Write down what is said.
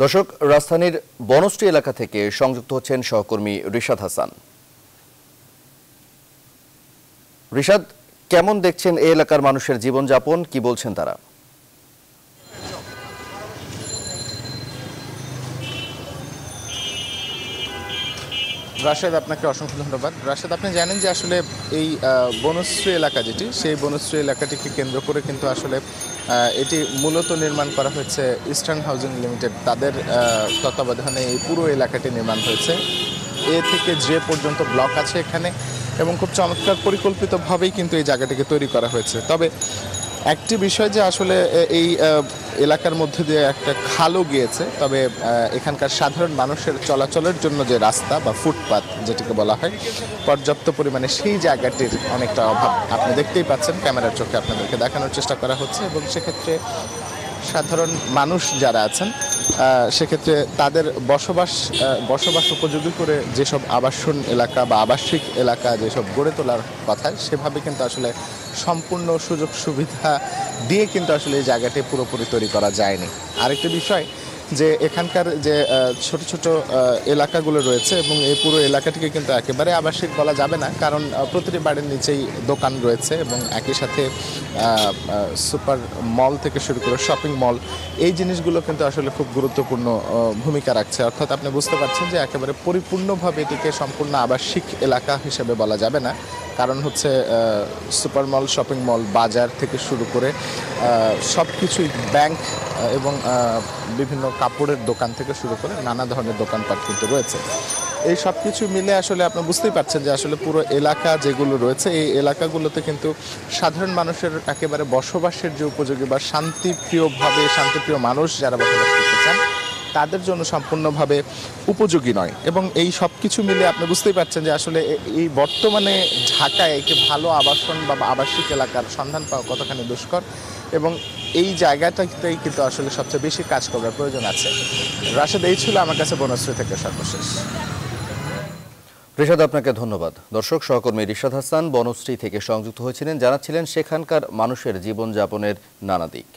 দর্শক, রাজধানীর বনশ্রী এলাকা থেকে সংযুক্ত হচ্ছেন সহকর্মী রিশাদ হাসান। রিশাদ, কেমন দেখছেন এই এলাকার মানুষের জীবনযাপন, কি বলছেন তারা? রাশেদ, আপনাকে অসংখ্য ধন্যবাদ। রাশেদ, আপনি জানেন যে আসলে এই বনশ্রী এলাকা যেটি, সেই বনশ্রী এলাকাটিকে কেন্দ্র করে কিন্তু আসলে এটি মূলত নির্মাণ করা হয়েছে ইস্টার্ন হাউজিং লিমিটেড, তাদের তত্ত্বাবধানে এই পুরো এলাকাটি নির্মাণ হয়েছে। এ থেকে যে পর্যন্ত ব্লক আছে এখানে, এবং খুব চমৎকার পরিকল্পিতভাবেই কিন্তু এই জায়গাটিকে তৈরি করা হয়েছে। তবে একটি বিষয় যে আসলে এই এলাকার মধ্যে দিয়ে একটা খালও গিয়েছে, তবে এখানকার সাধারণ মানুষের চলাচলের জন্য যে রাস্তা বা ফুটপাত যেটিকে বলা হয়, পর্যাপ্ত পরিমাণে সেই জায়গাটির অনেকটা অভাব। আপনি দেখতেই পাচ্ছেন, ক্যামেরার চোখে আপনাদেরকে দেখানোর চেষ্টা করা হচ্ছে, এবং সেক্ষেত্রে সাধারণ মানুষ যারা আছেন সেক্ষেত্রে তাদের বসবাস উপযোগী করে যেসব আবাসন এলাকা বা আবাসিক এলাকা যেসব গড়ে তোলার কথা, সেভাবে কিন্তু আসলে সম্পূর্ণ সুযোগ সুবিধা দিয়ে কিন্তু আসলে এই জায়গাটি পুরোপুরি তৈরি করা যায়নি। আরেকটি বিষয় যে এখানকার যে ছোট ছোট এলাকাগুলো রয়েছে, এবং এই পুরো এলাকাটিকে কিন্তু একেবারে আবাসিক বলা যাবে না, কারণ প্রতিটি বাড়ির নিচেই দোকান রয়েছে, এবং একই সাথে সুপার মল থেকে শুরু করে শপিং মল, এই জিনিসগুলো কিন্তু আসলে খুব গুরুত্বপূর্ণ ভূমিকা রাখছে। অর্থাৎ আপনি বুঝতে পারছেন যে একেবারে পরিপূর্ণভাবে এটিকে সম্পূর্ণ আবাসিক এলাকা হিসেবে বলা যাবে না, কারণ হচ্ছে সুপার মল, শপিং মল, বাজার থেকে শুরু করে সব কিছুই, ব্যাংক এবং বিভিন্ন কাপড়ের দোকান থেকে শুরু করে নানা ধরনের দোকানপাট কিন্তু রয়েছে। এই সব কিছু মিলে আসলে আপনি বুঝতেই পারছেন যে আসলে পুরো এলাকা যেগুলো রয়েছে, এই এলাকাগুলোতে কিন্তু সাধারণ মানুষের একেবারে বসবাসের যে উপযোগী বা শান্তিপ্রিয় মানুষ যারা বসবাস করতে চান, তাদের জন্য সম্পূর্ণভাবে উপযোগী নয়। এবং এই সব কিছু মিলে আপনি বুঝতেই পারছেন যে আসলে এই বর্তমানে ঢাকায় একটি ভালো আবাসন বা আবাসিক এলাকার সন্ধান পাওয়া কতখানি দুষ্কর, এবং এই জায়গাটাতেই কিন্তু আসলে সবচেয়ে বেশি কাজ করার প্রয়োজন আছে। রাশেদ, এই ছিল আমার কাছে বনশ্রী থেকে সর্বশেষ। রিশাদ, আপনাকে ধন্যবাদ। দর্শক, সহকর্মী রিশাদ হাসান বনশ্রী থেকে সংযুক্ত হয়েছিলেন, জানাচ্ছিলেন সেখানকার মানুষের জীবনযাপনের নানা দিক।